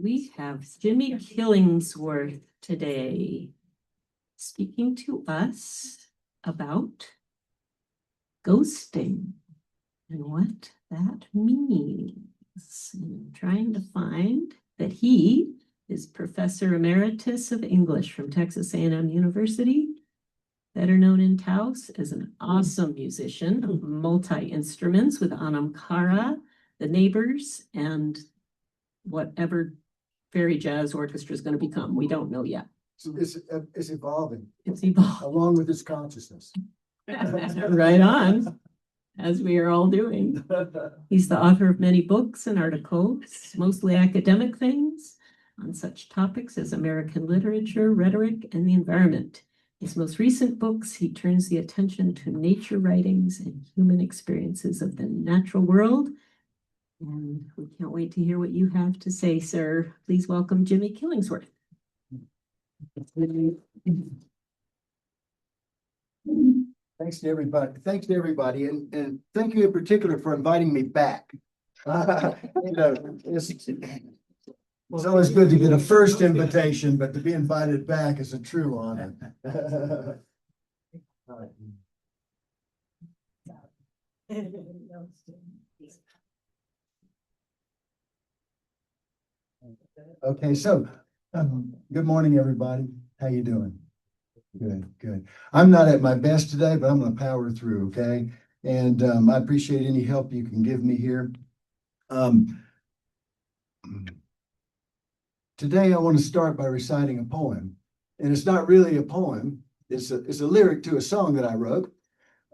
We have Jimmie Killingsworth today speaking to us about ghosting and what that means. And I'm trying to find that he is Professor Emeritus of English from Texas A&M University, better known in Taos as an awesome musician of multi-instruments with Anam Cara, The Neighbors, and whatever Fairy Jazz Orchestra is going to become. We don't know yet. It's evolving. It's evolving. Along with its consciousness. Right on, as we are all doing. He's the author of many books and articles, mostly academic things, on such topics as American literature, rhetoric, and the environment. His most recent books, he turns the attention to nature writings and human experiences of the natural world. And we can't wait to hear what you have to say, sir. Please welcome Jimmie Killingsworth. Thanks to everybody. And thank you in particular for inviting me back. It's always good to get a first invitation, but to be invited back is a true honor. Okay, so good morning, everybody. How you doing? Good. I'm not at my best today, but I'm going to power through, okay? And I appreciate any help you can give me here. Today, I want to start by reciting a poem. And it's not really a poem. It's a lyric to a song that I wrote,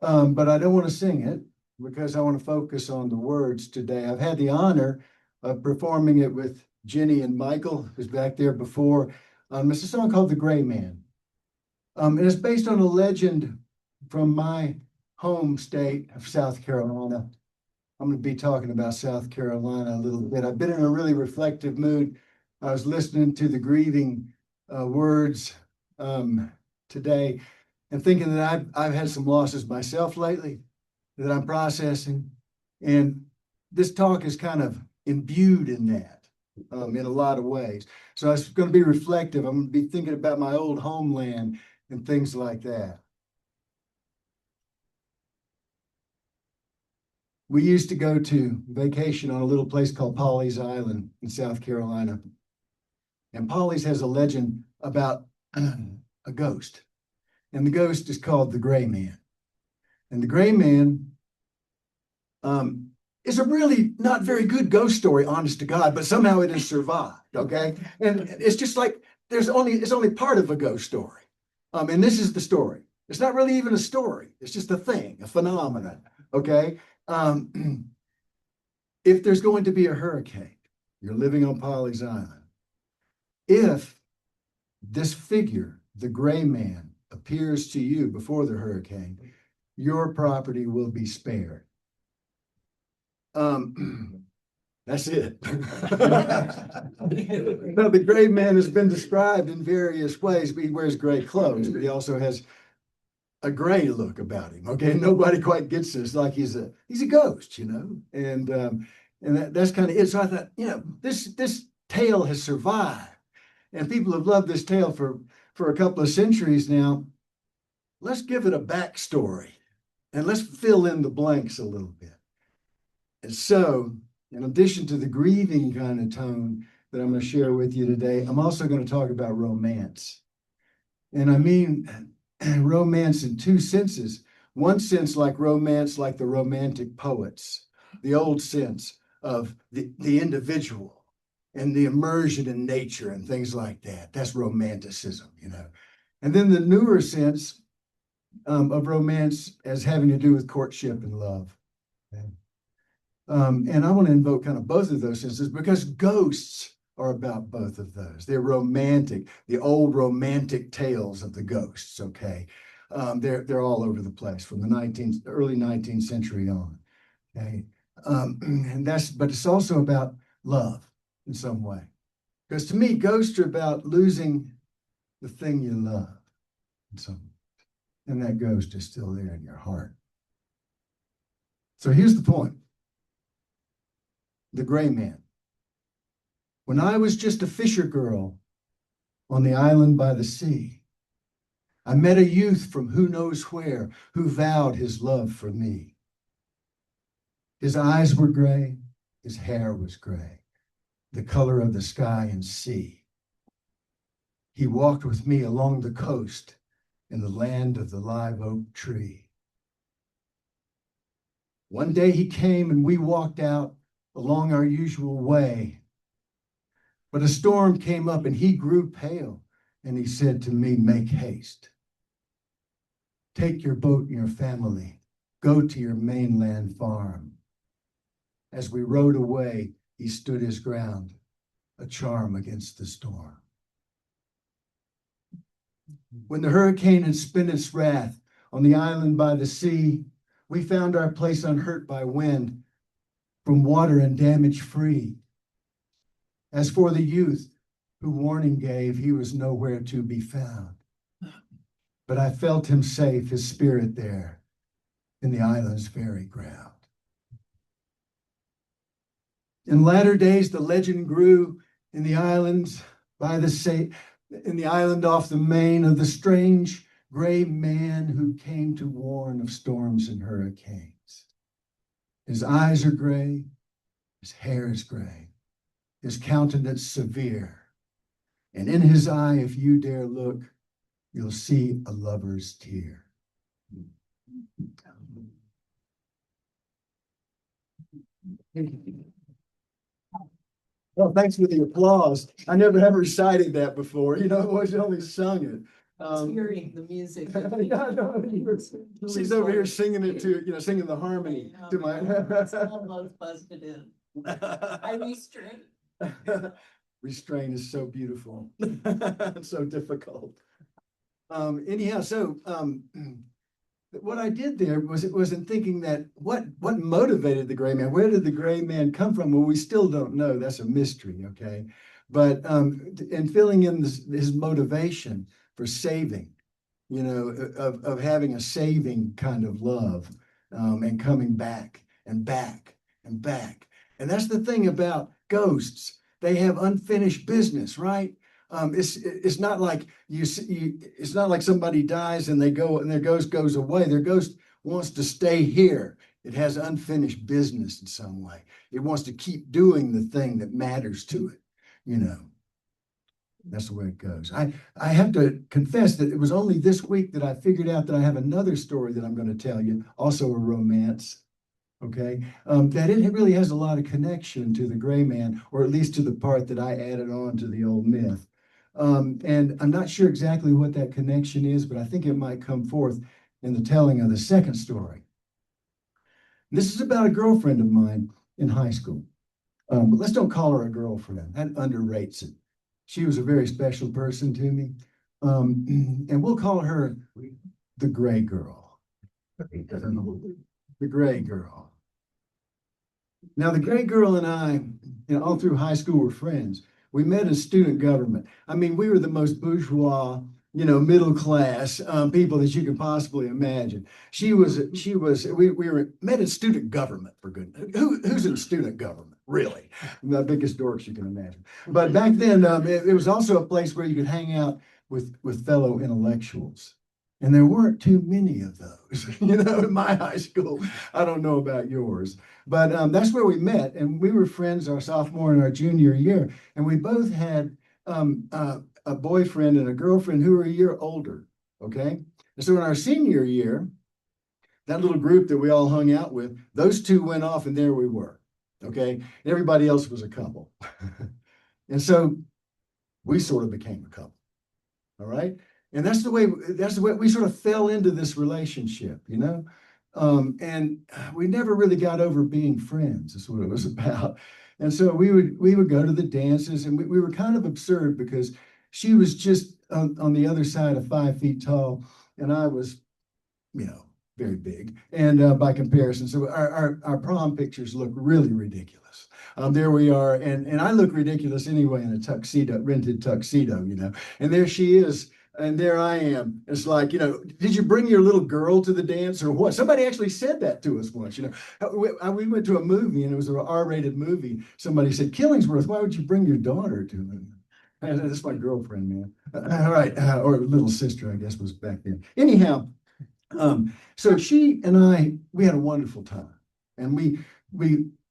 but I don't want to sing it because I want to focus on the words today. I've had the honor of performing it with Jenny and Michael, who's back there before. It's a song called The Gray Man. And it's based on a legend from my home state of South Carolina. I'm going to be talking about South Carolina a little bit. I've been in a really reflective mood. I was listening to the grieving words today and thinking that I've had some losses myself lately that I'm processing. And this talk is kind of imbued in that in a lot of ways. So it's going to be reflective. I'm going to be thinking about my old homeland and things like that. We used to go to vacation on a little place called Pawleys Island in South Carolina. And Pawleys has a legend about a ghost. And the ghost is called the Gray Man. And the Gray Man is a really not very good ghost story, honest to God, but somehow it has survived, okay? And it's just like it's only part of a ghost story. And this is the story. It's not really even a story. It's just a thing, a phenomenon, okay? If there's going to be a hurricane, you're living on Pawleys Island. If this figure, the Gray Man, appears to you before the hurricane, your property will be spared. That's it. Now, the Gray Man has been described in various ways. He wears gray clothes, but he also has a gray look about him. Okay, nobody quite gets this. Like he's a ghost, you know. And that's kind of it. So I thought, this tale has survived, and people have loved this tale for a couple of centuries now. Let's give it a backstory, and let's fill in the blanks a little bit. And so, in addition to the grieving kind of tone that I'm going to share with you today, I'm also going to talk about romance. And I mean romance in two senses. One sense like romance, like the romantic poets, the old sense of the individual and the immersion in nature and things like that. That's romanticism, you know. And then the newer sense of romance as having to do with courtship and love. Okay? And I want to invoke kind of both of those senses because ghosts are about both of those. They're romantic, the old romantic tales of the ghosts, okay? They're all over the place from the early 19th century on, okay? But it's also about love in some way. Because to me, ghosts are about losing the thing you love. And that ghost is still there in your heart. So here's the point. The Gray Man. when I was just a fisher girl on the island by the sea. I met a youth from who knows where who vowed his love for me. His eyes were gray, his hair was gray, the color of the sky and sea. He walked with me along the coast in the land of the live oak tree. One day he came and we walked out along our usual way. But a storm came up and he grew pale and he said to me, "Make haste. Take your boat and your family. Go to your mainland farm." As we rowed away, he stood his ground, a charm against the storm. When the hurricane had spent its wrath on the island by the sea, we found our place unhurt by wind, from water and damage free. As for the youth who warning gave, he was nowhere to be found. But I felt him safe, his spirit there, in the island's very ground. In latter days, the legend grew in the islands by the sea, in the island off the main, of the strange gray man who came to warn of storms and hurricanes. His eyes are gray, his hair is gray, his countenance severe. And in his eye, if you dare look, you'll see a lover's tear. Well, thanks for the applause. I never have recited that before. You know, I've always only sung it. Hearing the music. Yeah, no, she's over here singing it to, singing the harmony to my. It's almost busted in. I restrain. Restraint is so beautiful. It's so difficult. Anyhow, so what I did there was in thinking that what motivated the gray man? Where did the gray man come from? Well, we still don't know. That's a mystery, okay? But and filling in his motivation for saving, of having a saving kind of love, and coming back and back and back. And that's the thing about ghosts. They have unfinished business, right? It's not like it's not like somebody dies and they go and their ghost goes away. Their ghost wants to stay here. It has unfinished business in some way. It wants to keep doing the thing that matters to it, That's the way it goes. I have to confess that it was only this week that I figured out that I have another story that I'm going to tell you, also a romance. Okay, that it really has a lot of connection to the gray man, or at least to the part that I added on to the old myth. And I'm not sure exactly what that connection is, but I think it might come forth in the telling of the second story. This is about a girlfriend of mine in high school. But let's don't call her a girlfriend. That underrates it. She was a very special person to me. And we'll call her the gray girl. The gray girl. Now, the gray girl and I, all through high school were friends. We met as student government. I mean, we were the most bourgeois, middle class people that you can possibly imagine. We were met as student government, for goodness. Who's in student government, really? The biggest dorks you can imagine. But back then, it was also a place where you could hang out with fellow intellectuals. And there weren't too many of those, in my high school. I don't know about yours, but that's where we met. And we were friends our sophomore and our junior year. And we both had a boyfriend and a girlfriend who were a year older, okay? And so in our senior year, that little group that we all hung out with, those two went off and there we were, okay? And everybody else was a couple. And so we sort of became a couple, all right? And that's the way we sort of fell into this relationship, and we never really got over being friends. That's what it was about. And so we would go to the dances, and we were kind of absurd because she was just on the other side of 5 feet tall, and I was, very big. And by comparison, so our prom pictures look really ridiculous. There we are, and I look ridiculous anyway in a tuxedo, rented tuxedo, and there she is. And there I am. It's like, did you bring your little girl to the dance or what? Somebody actually said that to us once. We went to a movie and it was an R-rated movie. Somebody said, Killingsworth, why would you bring your daughter to it? That's my girlfriend, man. All right. Or little sister, I guess, was back then. Anyhow, so she and we had a wonderful time. And we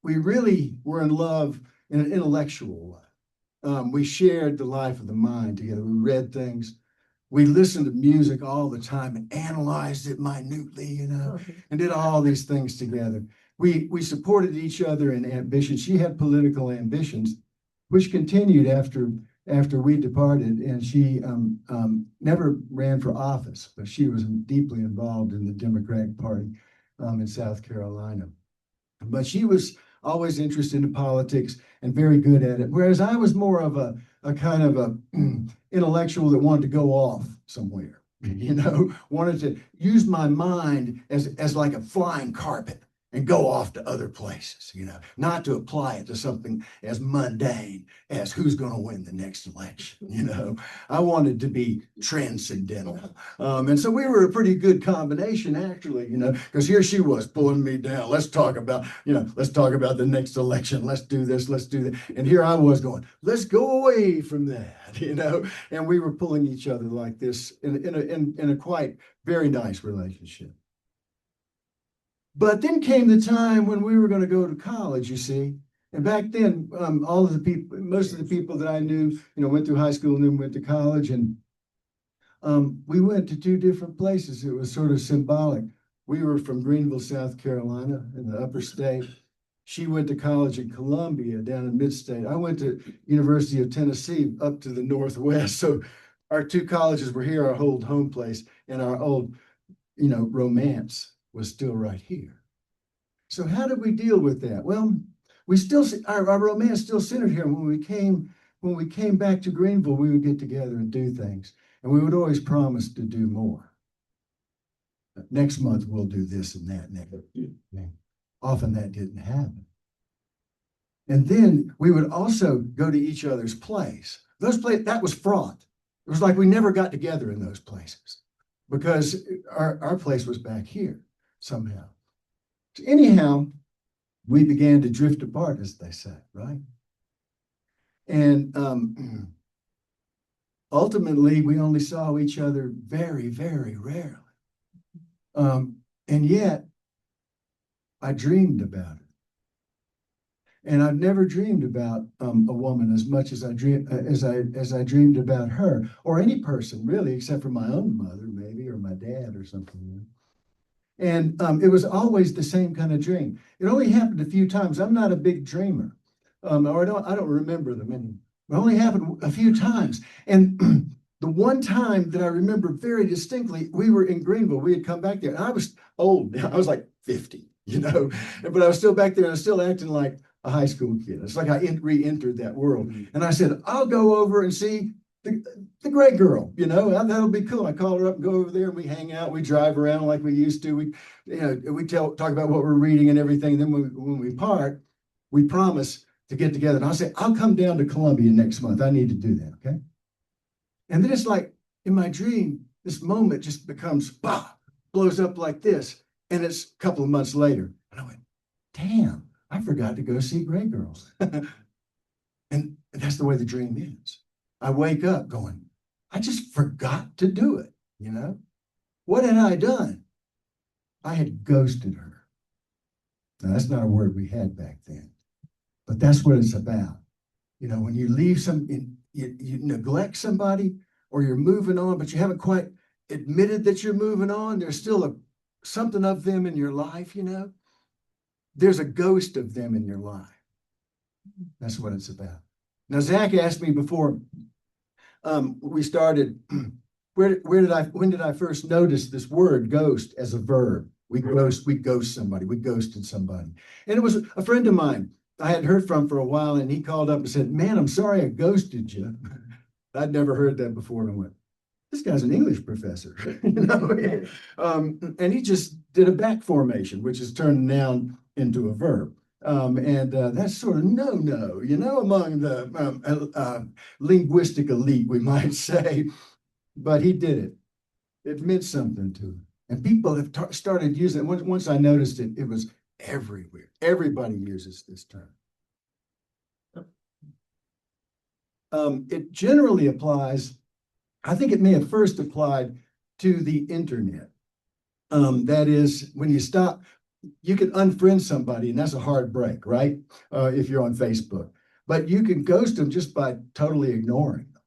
really were in love in an intellectual way. We shared the life of the mind together. We read things. We listened to music all the time and analyzed it minutely, and did all these things together. We supported each other in ambition. She had political ambitions, which continued after we departed, and she never ran for office, but she was deeply involved in the Democratic Party in South Carolina. But she was always interested in politics and very good at it, whereas I was more of a kind of a intellectual that wanted to go off somewhere, wanted to use my mind as like a flying carpet and go off to other places, not to apply it to something as mundane as who's going to win the next election. I wanted to be transcendental. And so we were a pretty good combination, actually, because here she was pulling me down. Let's talk about the next election. Let's do this, let's do that. And here I was going, let's go away from that, and we were pulling each other like this in a quite very nice relationship. But then came the time when we were going to go to college, you see. And back then, most of the people that I knew, went through high school and then went to college. And we went to two different places. It was sort of symbolic. We were from Greenville, South Carolina, in the upper state. She went to college in Columbia, down in mid-state. I went to University of Tennessee, up to the northwest. So our two colleges were here, our old home place, and our old, romance was still right here. So how did we deal with that? Well, our romance still centered here. When we came back to Greenville, we would get together and do things, and we would always promise to do more. Next month we'll do this and that. Often that didn't happen. And then we would also go to each other's place. That was fraught. It was like we never got together in those places because our place was back here. Somehow. So anyhow, we began to drift apart, as they say, right? And ultimately, we only saw each other very, very rarely. And yet, I dreamed about it. And I've never dreamed about a woman as much as I dreamed about her, or any person, really, except for my own mother, maybe, or my dad, or something. And it was always the same kind of dream. It only happened a few times. I'm not a big dreamer, or I don't remember them anymore. It only happened a few times. And the one time that I remember very distinctly, we were in Greenville. We had come back there, and I was old. I was like 50, but I was still back there, and I was still acting like a high school kid. It's like I re-entered that world. And I said, I'll go over and see the great girl, that'll be cool. I call her up and go over there and we hang out. We drive around like we used to. We talk about what we're reading and everything. And then when we part, we promise to get together. And I'll say, I'll come down to Columbia next month. I need to do that, okay? And then it's like in my dream, this moment just becomes, blows up like this. And it's a couple of months later. And I went, damn, I forgot to go see Great Girls. And that's the way the dream ends. I wake up going, I just forgot to do it, What had I done? I had ghosted her. Now, that's not a word we had back then, but that's what it's about. When you leave you neglect somebody or you're moving on, but you haven't quite admitted that you're moving on. There's still something of them in your life, There's a ghost of them in your life. That's what it's about. Now, Zach asked me before we started, when did I first notice this word ghost as a verb? We ghost somebody, we ghosted somebody. And it was a friend of mine I hadn't heard from for a while, and he called up and said, man, I'm sorry I ghosted you. I'd never heard that before, and I went, this guy's an English professor. And he just did a back formation, which is turned a noun into a verb. And that's sort of no-no, among the linguistic elite, we might say. but he did it. It meant something to him. And people have started using it. Once I noticed it, it was everywhere. Everybody uses this term. It generally applies, I think it may have first applied to the internet. That is, when you stop, you can unfriend somebody, and that's a hard break, right? If you're on Facebook. But you can ghost them just by totally ignoring them,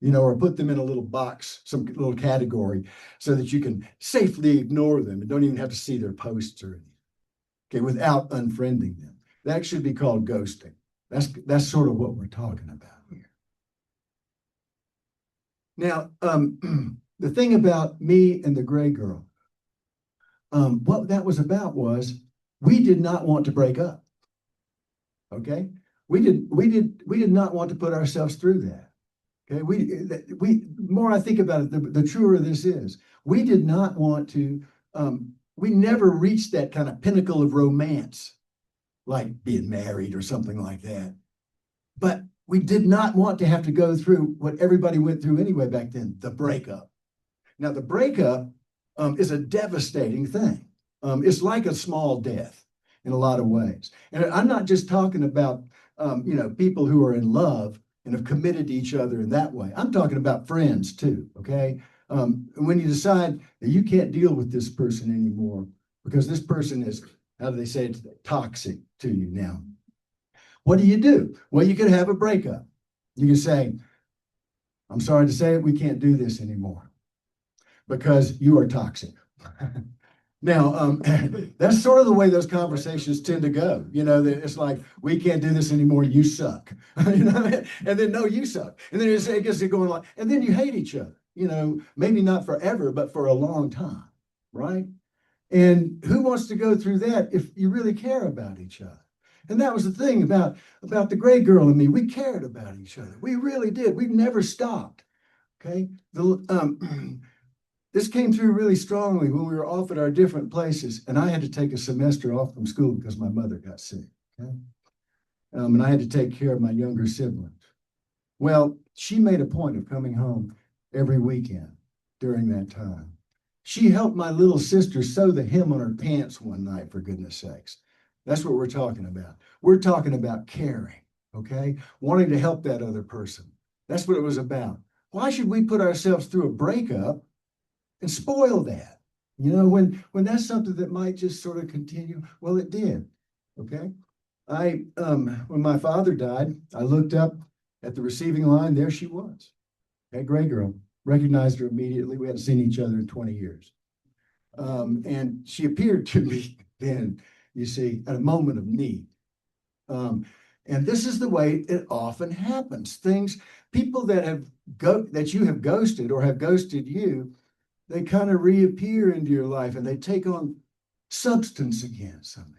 you know, or put them in a little box, some little category, so that you can safely ignore them and don't even have to see their posts or anything, okay, without unfriending them. That should be called ghosting. That's sort of what we're talking about here. Now, the thing about me and the gray girl, what that was about was we did not want to break up. Okay, we did not want to put ourselves through that. Okay, we more I think about it, the truer this is. We did not want to. We never reached that kind of pinnacle of romance, like being married or something like that. But we did not want to have to go through what everybody went through anyway back then, the breakup. Now, the breakup is a devastating thing. It's like a small death in a lot of ways. And I'm not just talking about, you know, people who are in love and have committed to each other in that way. I'm talking about friends too, okay? When you decide that you can't deal with this person anymore because this person is, how do they say it, toxic to you now. What do? Well, you could have a breakup. You can say, I'm sorry to say it, we can't do this anymore because you are toxic. Now, that's sort of the way those conversations tend to go. You know, it's like, we can't do this anymore, you suck. You know? And then, no, you suck. And then it gets going like, and then you hate each other, you know, maybe not forever, but for a long time, right? And who wants to go through that if you really care about each other? And that was the thing about the gray girl and me. We cared about each other. We really did. We never stopped. Okay. This came through really strongly when we were off at our different places, and I had to take a semester off from school because my mother got sick. Okay. And I had to take care of my younger siblings. Well, she made a point of coming home every weekend during that time. She helped my little sister sew the hem on her pants one night, for goodness sakes. That's what we're talking about. We're talking about caring, okay? Wanting to help that other person. That's what it was about. Why should we put ourselves through a breakup and spoil that? You know, when that's something that might just sort of continue. Well, it did, okay? When my father died, I looked up at the receiving line. There she was, that gray girl. Recognized her immediately. We hadn't seen each other in 20 years. And she appeared to me then, you see, at a moment of need. And this is the way it often happens. People that you have ghosted or have ghosted you, they kind of reappear into your life and they take on substance again somehow.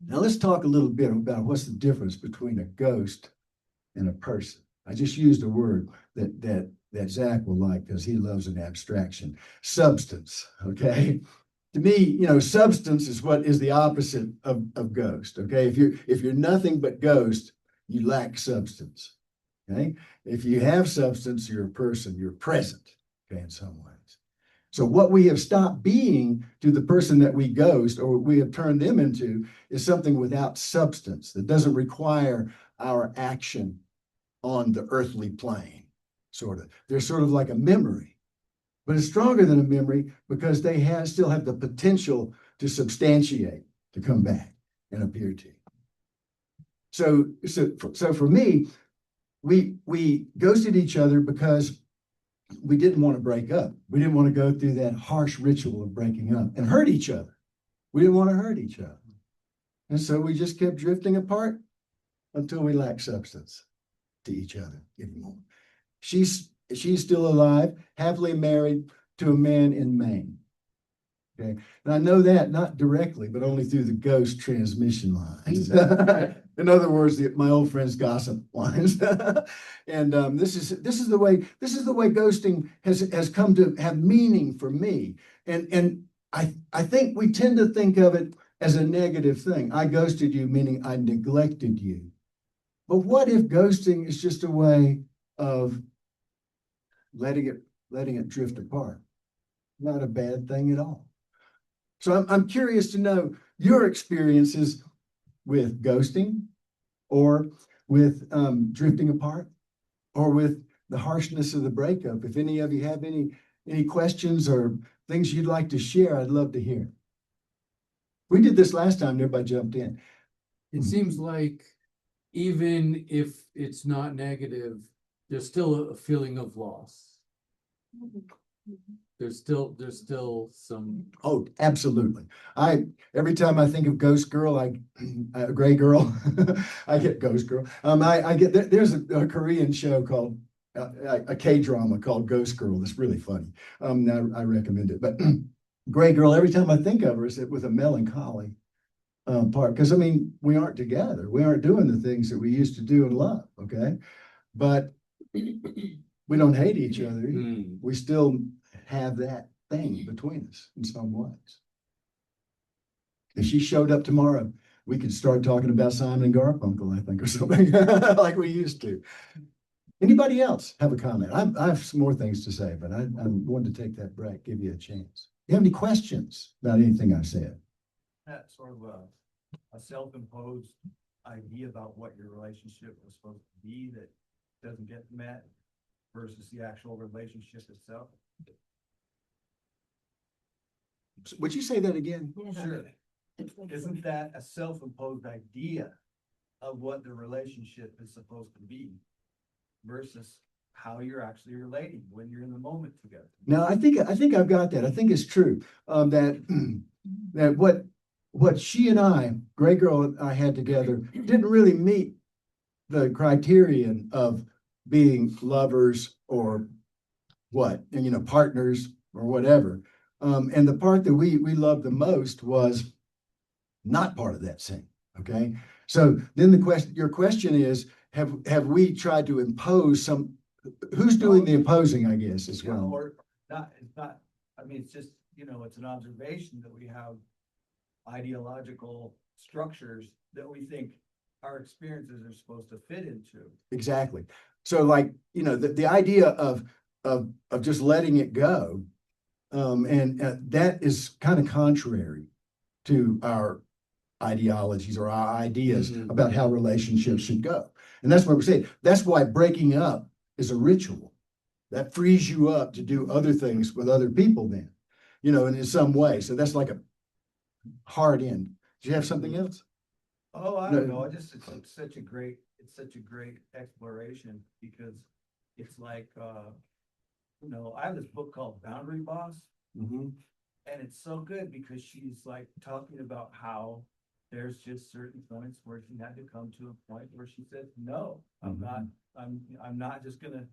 Now let's talk a little bit about what's the difference between a ghost and a person. I just used a word that Zach will like because he loves an abstraction. Substance, okay? To me, you know, substance is what is the opposite of ghost, okay? If you're nothing but ghost, you lack substance, okay? If you have substance, you're a person, you're present, okay, in some ways. So what we have stopped being to the person that we ghost or we have turned them into is something without substance that doesn't require our action on the earthly plane, sort of. They're sort of like a memory, but it's stronger than a memory because they still have the potential to substantiate, to come back and appear to you. So for me, we ghosted each other because we didn't want to break up. We didn't want to go through that harsh ritual of breaking up and hurt each other. We didn't want to hurt each other. And so we just kept drifting apart until we lacked substance to each other anymore. She's still alive, happily married to a man in Maine. Okay, and I know that not directly, but only through the ghost transmission lines. In other words, my old friend's gossip lines. And this is the way ghosting has come to have meaning for me. And I think we tend to think of it as a negative thing. I ghosted you, meaning I neglected you. But what if ghosting is just a way of letting it drift apart. Not a bad thing at all. So I'm curious to know your experiences with ghosting, or with drifting apart, or with the harshness of the breakup. If any of you have any questions or things you'd like to share, I'd love to hear. We did this last time, and everybody jumped in. It seems like even if it's not negative, there's still a feeling of loss. There's still some. Oh, absolutely. Every time I think of Ghost Girl, Gray Girl, I get Ghost Girl. I get there's a Korean show called a K-drama called Ghost Girl. That's really funny. I recommend it. But Gray Girl, every time I think of her, is with a melancholy part. Because I mean, we aren't together. We aren't doing the things that we used to do and love. Okay, but we don't hate each other. We still have that thing between us in some ways. If she showed up tomorrow, we could start talking about Simon and Garfunkel, I think, or something like we used to. Anybody else have a comment? I have some more things to say, but I wanted to take that break, give you a chance. You have any questions about anything I said? That's sort of a self-imposed idea about what your relationship was supposed to be that doesn't get met versus the actual relationship itself. Would you say that again? Sure. Isn't that a self-imposed idea of what the relationship is supposed to be versus how you're actually relating when you're in the moment together? No, I think I've got that. I think it's true that what she and I, Gray Girl and I, had together didn't really meet the criterion of being lovers or partners or whatever. And the part that we loved the most was not part of that scene. Okay. So then your question is, have we tried to impose who's doing the imposing, I guess, as well? Or not, it's not, I mean, it's just, it's an observation that we have ideological structures that we think our experiences are supposed to fit into. Exactly. So the idea of just letting it go, and that is kind of contrary to our ideologies or our ideas about how relationships should go. And that's what we're saying. That's why breaking up is a ritual that frees you up to do other things with other people then, and in some way. So that's like a hard end. Do you have something else? Oh, I don't know. It's such a great exploration, because it's like, I have this book called Boundary Boss. And it's so good because she's like talking about how there's just certain points where she had to come to a point where she said, no, I'm not just gonna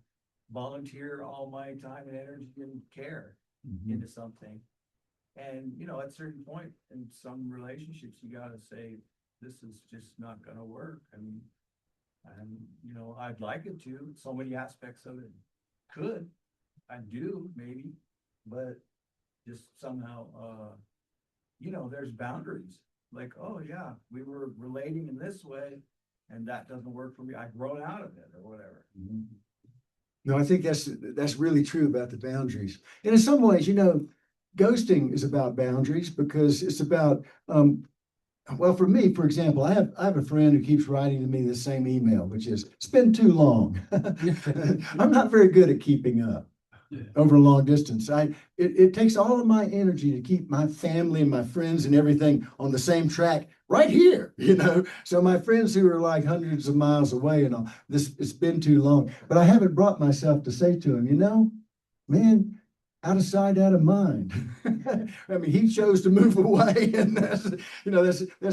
volunteer all my time and energy and care into something. And at a certain point in some relationships, you gotta say, this is just not gonna work. And I'd like it to. So many aspects of it I do maybe, but just somehow, there's boundaries. Like, oh yeah, we were relating in this way, and that doesn't work for me. I've grown out of it or whatever. No, I think that's really true about the boundaries. And in some ways, ghosting is about boundaries, because it's about, well, for me, for example, I have a friend who keeps writing to me the same email, which is, it's been too long. I'm not very good at keeping up over long distance. It takes all of my energy to keep my family and my friends and everything on the same track right here, So my friends who are like hundreds of miles away and all this, it's been too long. But I haven't brought myself to say to him, man, out of sight, out of mind. I mean, he chose to move away, and that's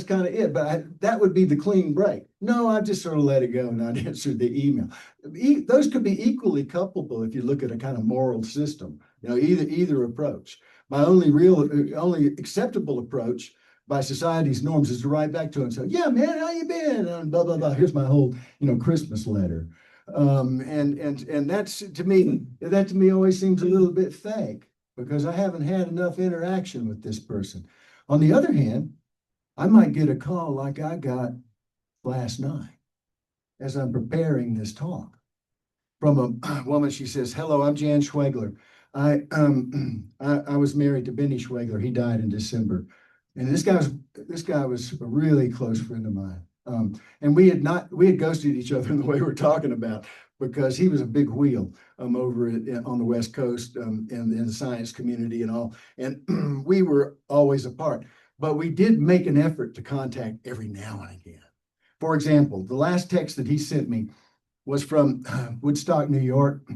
kind of it. But that would be the clean break. No, I just sort of let it go and I'd answer the email. Those could be equally culpable if you look at a kind of moral system. Either approach. My only acceptable approach by society's norms is to write back to him and say, yeah, man, how you been? And blah, blah, blah. Here's my whole, Christmas letter. And that's to me always seems a little bit fake, because I haven't had enough interaction with this person. On the other hand, I might get a call like I got last night as I'm preparing this talk. from a woman. She says, "Hello, I'm Jan Schwegler. I was married to Benny Schwegler. He died in December, and this guy was a really close friend of mine. And we had ghosted each other in the way we're talking about, because he was a big wheel over on the West Coast in the science community and all, and we were always apart. But we did make an effort to contact every now and again. For example, the last text that he sent me was from Woodstock, New York.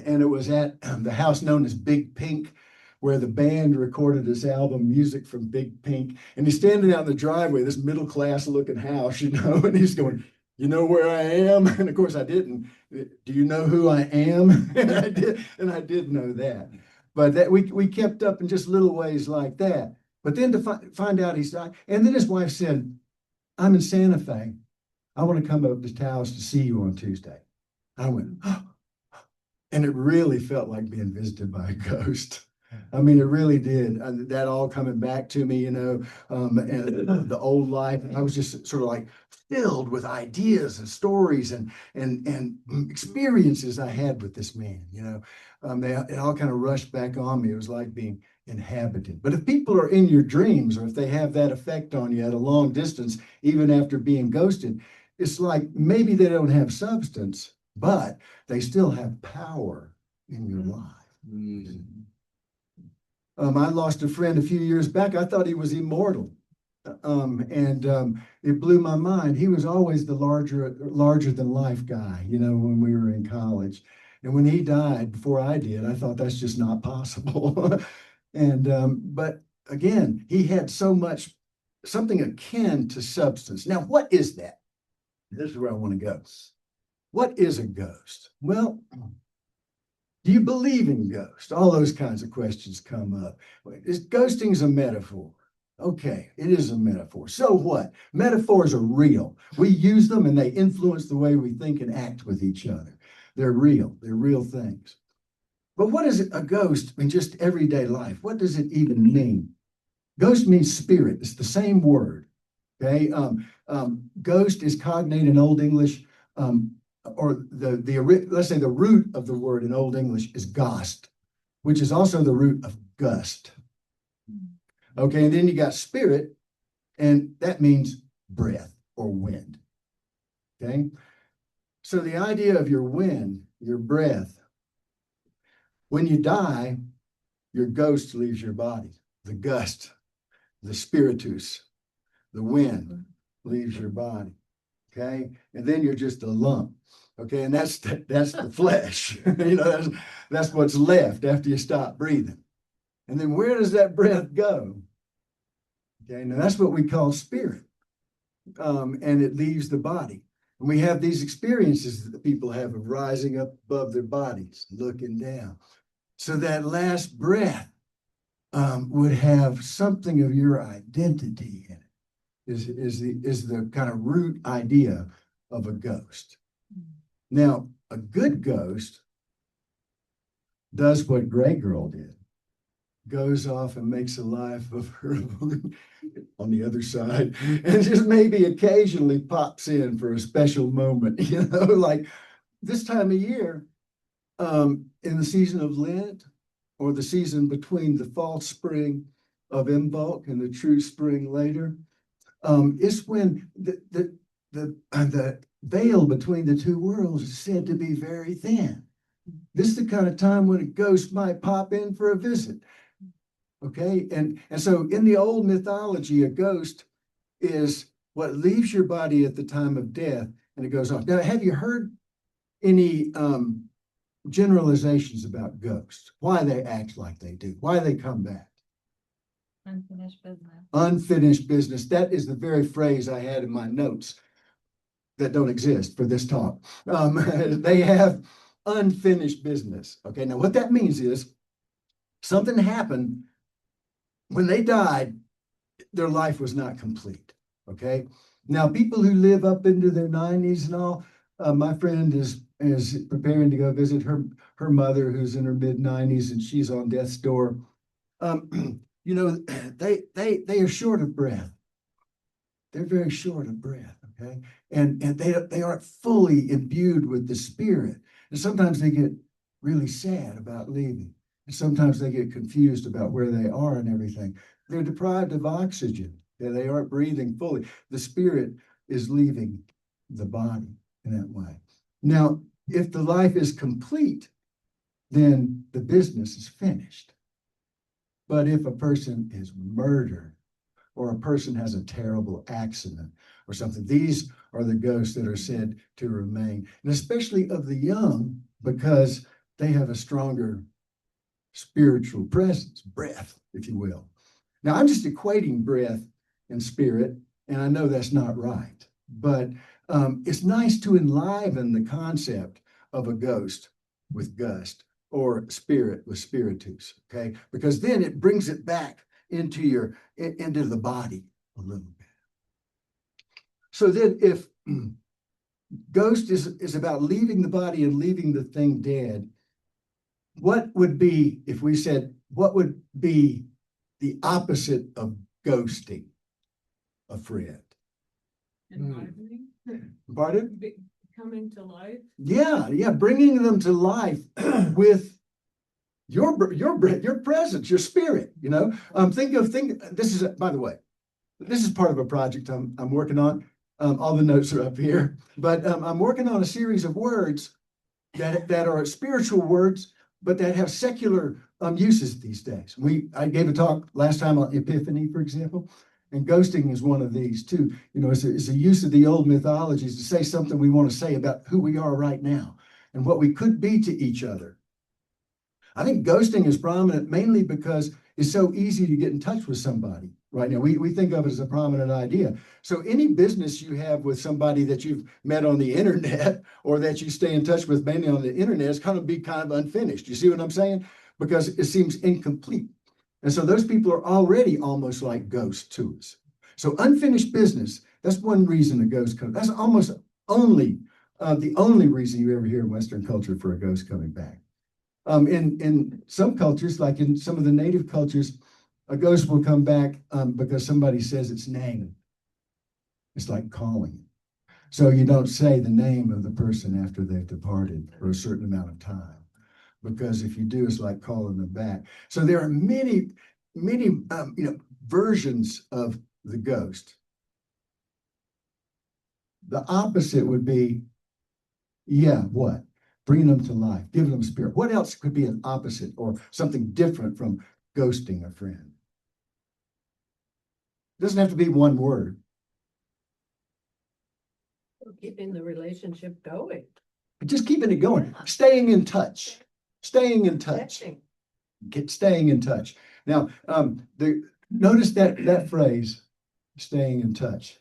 And it was at the house known as Big Pink, where the band recorded this album, Music from Big Pink. And he's standing out in the driveway, this middle-class looking house, and he's going, "You know where I am?" And of course I didn't. "Do you know who I am?" And I did know that. But that we kept up in just little ways like that. But then to find out he's died. And then his wife said, "I'm in Santa Fe. I want to come up to Taos to see you on Tuesday." I went, "Oh." And it really felt like being visited by a ghost. I mean, it really did. That all coming back to me, and the old life. I was just sort of like filled with ideas and stories and experiences I had with this man. It all kind of rushed back on me. It was like being inhabited. But if people are in your dreams, or if they have that effect on you at a long distance, even after being ghosted, it's like maybe they don't have substance, but they still have power in your life. I lost a friend a few years back. I thought he was immortal. It blew my mind. He was always the larger than life guy, when we were in college. And when he died before I did, I thought that's just not possible. But again, he had something akin to substance. Now, what is that? This is where I want to go. What is a ghost? Well, do you believe in ghosts? All those kinds of questions come up. Ghosting is a metaphor. Okay, it is a metaphor. So what? Metaphors are real. We use them and they influence the way we think and act with each other. They're real. They're real things. But what is a ghost in just everyday life? What does it even mean? Ghost means spirit. It's the same word. Okay. Ghost is cognate in Old English, or let's say the root of the word in Old English is ghost, which is also the root of gust. Okay, and then you got spirit, and that means breath or wind. Okay, so the idea of your wind, your breath, when you die, your ghost leaves your body. The gust, the spiritus, the wind leaves your body. Okay, and then you're just a lump. Okay, and that's the flesh. That's what's left after you stop breathing. And then where does that breath go? Okay, now that's what we call spirit. And it leaves the body. And we have these experiences that people have of rising up above their bodies, looking down. So that last breath would have something of your identity in it, is the kind of root idea of a ghost. Now, a good ghost does what Gray Girl did. Goes off and makes a life of her own on the other side, and just maybe occasionally pops in for a special moment, like this time of year, in the season of Lent, or the season between the false spring of Imbolc and the true spring later. It's when the veil between the two worlds is said to be very thin. This is the kind of time when a ghost might pop in for a visit. Okay, and so in the old mythology, a ghost is what leaves your body at the time of death, and it goes off. Now, have you heard any generalizations about ghosts? Why they act like they do? Why they come back? Unfinished business. Unfinished business. That is the very phrase I had in my notes that don't exist for this talk. They have unfinished business. Okay, now what that means is something happened when they died. Their life was not complete. Okay, now people who live up into their 90s and all, my friend is preparing to go visit her mother, who's in her mid-90s, and she's on death's door. They are short of breath. They're very short of breath. Okay, and they aren't fully imbued with the spirit. And sometimes they get really sad about leaving. And sometimes they get confused about where they are and everything. They're deprived of oxygen. They aren't breathing fully. The spirit is leaving the body in that way. Now, if the life is complete, then the business is finished. But if a person is murdered, or a person has a terrible accident or something, these are the ghosts that are said to remain, and especially of the young, because they have a stronger spiritual presence, breath, if you will. Now, I'm just equating breath and spirit, and I know that's not right, but it's nice to enliven the concept of a ghost with gust or spirit with spiritus, okay? Because then it brings it back into the body a little bit. So then if ghost is about leaving the body and leaving the thing dead, what would be, if we said, what would be the opposite of ghosting a friend? Enlivening, Pardon? coming to life. Yeah, bringing them to life with your presence, your spirit. You know, this is, by the way, this is part of a project I'm working on. All the notes are up here, but I'm working on a series of words that are spiritual words, but that have secular uses these days. I gave a talk last time on Epiphany, for example, and ghosting is one of these too. You know, it's a use of the old mythologies to say something we want to say about who we are right now and what we could be to each other. I think ghosting is prominent mainly because it's so easy to get in touch with somebody right now. We think of it as a prominent idea. So any business you have with somebody that you've met on the internet or that you stay in touch with mainly on the internet is kind of unfinished. You see what I'm saying? Because it seems incomplete. And so those people are already almost like ghosts to us. So unfinished business, that's one reason a ghost comes. That's almost only the only reason you ever hear in Western culture for a ghost coming back. In some cultures, like in some of the native cultures, a ghost will come back because somebody says its name. It's like calling. So you don't say the name of the person after they've departed for a certain amount of time, because if you do, it's like calling them back. So there are many versions of the ghost. The opposite would be, what? Bringing them to life, giving them spirit. What else could be an opposite or something different from ghosting a friend? It doesn't have to be one word. Keeping the relationship going. Just keeping it going. Yeah. Staying in touch. Staying in touch. Staying in touch. Now, notice that phrase, staying in touch.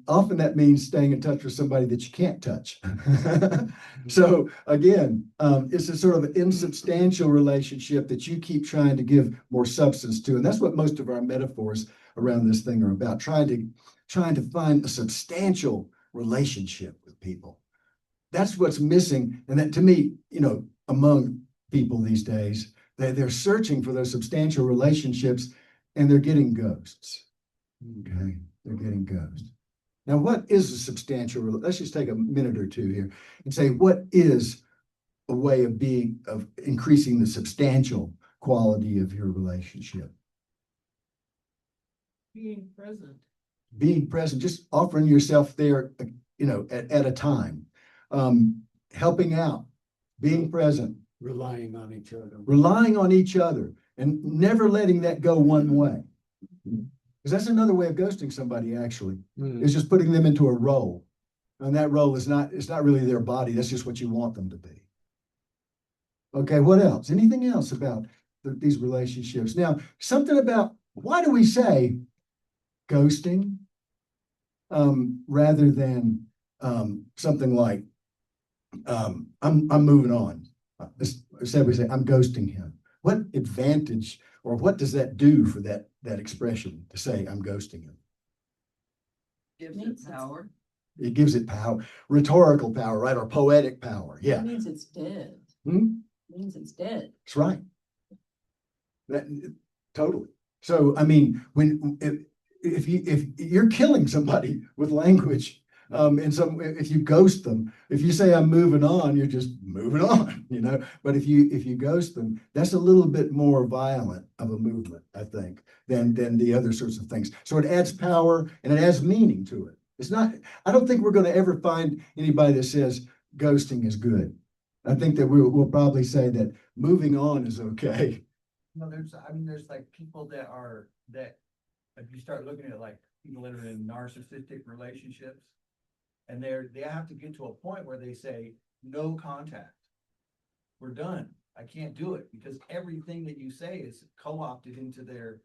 Often that means staying in touch with somebody that you can't touch. So again, it's a sort of insubstantial relationship that you keep trying to give more substance to. And that's what most of our metaphors around this thing are about, trying to find a substantial relationship with people. That's what's missing. And that, to me, among people these days, they're searching for those substantial relationships and they're getting ghosts. Okay. They're getting ghosts. Now, what is a substantial? Let's just take a minute or two here and say, what is a way of increasing the substantial quality of your relationship? Being present. Being present, just offering yourself there, at a time, helping out, being present, Relying on each other, and never letting that go one way. Because that's another way of ghosting somebody, actually, is just putting them into a role. And that role it's not really their body. That's just what you want them to be. Okay, what else? Anything else about these relationships? Now, something about, why do we say ghosting rather than something like, I'm moving on. Instead we say, I'm ghosting him. What advantage or what does that do for that expression to say I'm ghosting him? Gives it power. It gives it power, rhetorical power, right? Or poetic power. Yeah. It means it's dead. Hmm? It means it's dead. That's right. Totally. So, I mean, if you're killing somebody with language, If you ghost them, if you say I'm moving on, you're just moving on, you know. But if you ghost them, that's a little bit more violent of a movement, I think, than the other sorts of things. So it adds power and it adds meaning to it. It's not, I don't think we're going to ever find anybody that says ghosting is good. I think that we'll probably say that moving on is okay. No, there's like people that if you start looking at like people that are in narcissistic relationships, and they have to get to a point where they say, no contact. We're done. I can't do it because everything that you say is co-opted into their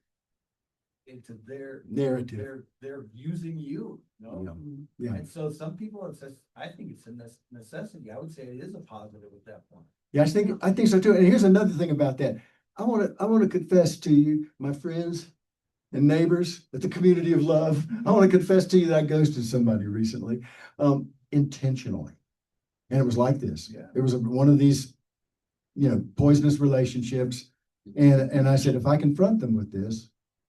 Narrative. They're using you, you know? Yeah. And so some people, I think it's a necessity. I would say it is a positive at that point. Yeah, I think so too. And here's another thing about that. I want to confess to you, my friends and neighbors at the community of love. I want to confess to you that I ghosted somebody recently, intentionally. And it was like this. Yeah. It was one of these, poisonous relationships. And I said, if I confront them with this,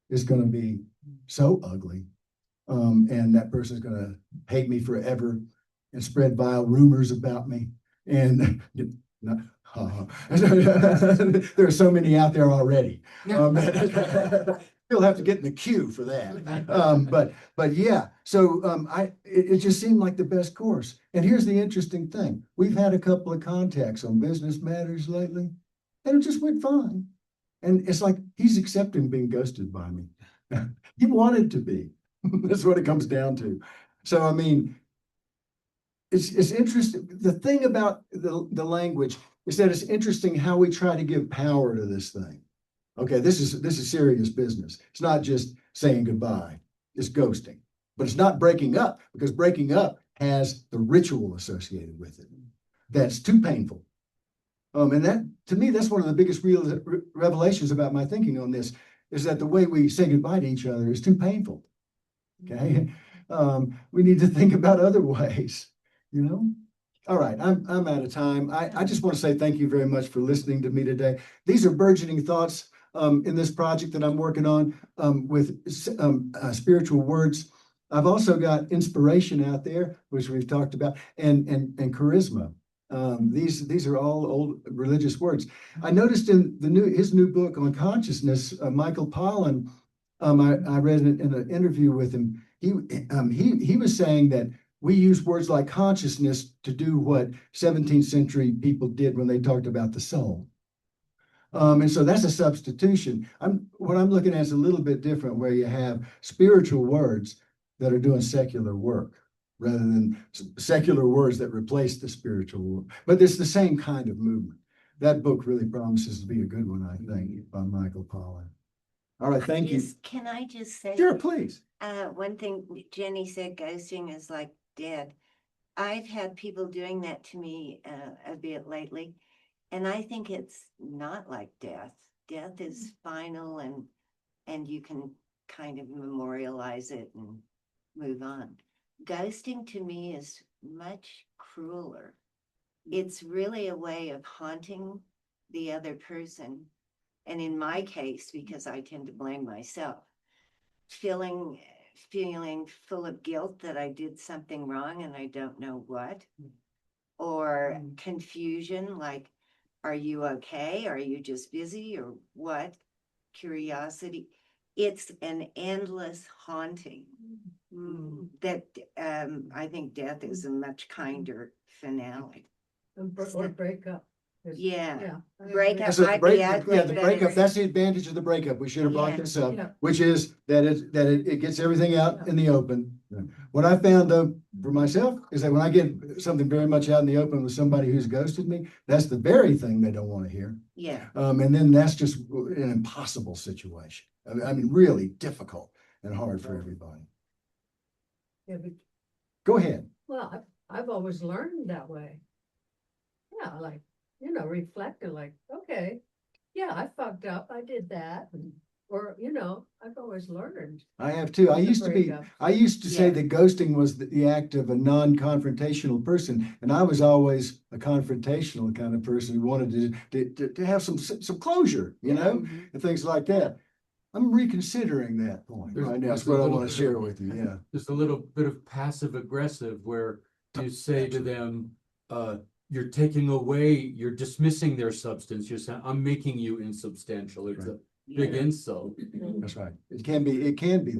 it's going to be so ugly. And that person's going to hate me forever and spread vile rumors about me. And there are so many out there already. You'll have to get in the queue for that. But yeah, so it just seemed like the best course. And here's the interesting thing. We've had a couple of contacts on business matters lately, and it just went fine. And it's like he's accepting being ghosted by me. He wanted to be. That's what it comes down to. So, I mean, it's interesting. The thing about the language is that it's interesting how we try to give power to this thing. Okay, this is serious business. It's not just saying goodbye. It's ghosting. But it's not breaking up, because breaking up has the ritual associated with it. That's too painful. And that, to me, that's one of the biggest real revelations about my thinking on this, is that the way we say goodbye to each other is too painful. Okay, we need to think about other ways. All right, I'm out of time. I just want to say thank you very much for listening to me today. These are burgeoning thoughts in this project that I'm working on with spiritual words. I've also got inspiration out there, which we've talked about, and charisma. These are all old religious words. I noticed in his new book on consciousness, Michael Pollan, I read it in an interview with him. He was saying that we use words like consciousness to do what 17th century people did when they talked about the soul. And so that's a substitution. What I'm looking at is a little bit different, where you have spiritual words that are doing secular work, rather than secular words that replace the spiritual work. But it's the same kind of movement. That book really promises to be a good one, I think, by Michael Pollan. All right, thank you. Can I just say? Sure, please. One thing Jenny said, ghosting is like dead. I've had people doing that to me a bit lately, and I think it's not like death. Death is final, and you can kind of memorialize it and move on. Ghosting to me is much crueler. It's really a way of haunting the other person. And in my case, because I tend to blame myself, feeling full of guilt that I did something wrong and I don't know what, or confusion, like, are you okay? Are you just busy or what? Curiosity. It's an endless haunting that I think death is a much kinder finale. Or breakup. Yeah. Yeah. Breakup So might be the breakup, that's the advantage of the breakup. We should have brought this up, Yeah. which is that it gets everything out in the open. What I found, though, for myself, is that when I get something very much out in the open with somebody who's ghosted me, that's the very thing they don't want to hear. Yeah. And then that's just an impossible situation. I mean, really difficult and hard for everybody. Yeah, but, Go ahead. well, I've always learned that way. Yeah, like, reflecting, like, okay, yeah, I fucked up, I did that, or, I've always learned. I have too. I The used to say Yeah. that ghosting was the act of a non-confrontational person, and I was always a confrontational kind of person who wanted to have some closure, and things like that. I'm reconsidering that point There's- right now. That's there's a what I little want to bit of- share with you, yeah. Just a little bit of passive aggressive where you say to them, you're taking away, you're dismissing their substance. You're saying, I'm making you insubstantial. It's a big Yeah. insult. That's right. It can be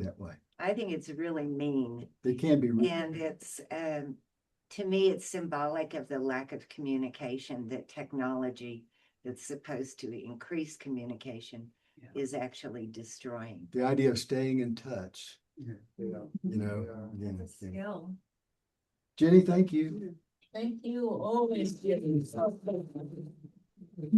that way. I think it's really mean. It can be. And it's, to me, it's symbolic of the lack of communication that technology that's supposed to increase communication Yeah. is actually destroying. The idea of staying in touch, Yeah. you know. again, It's a yeah. skill. Jenny, thank you. Thank you, always.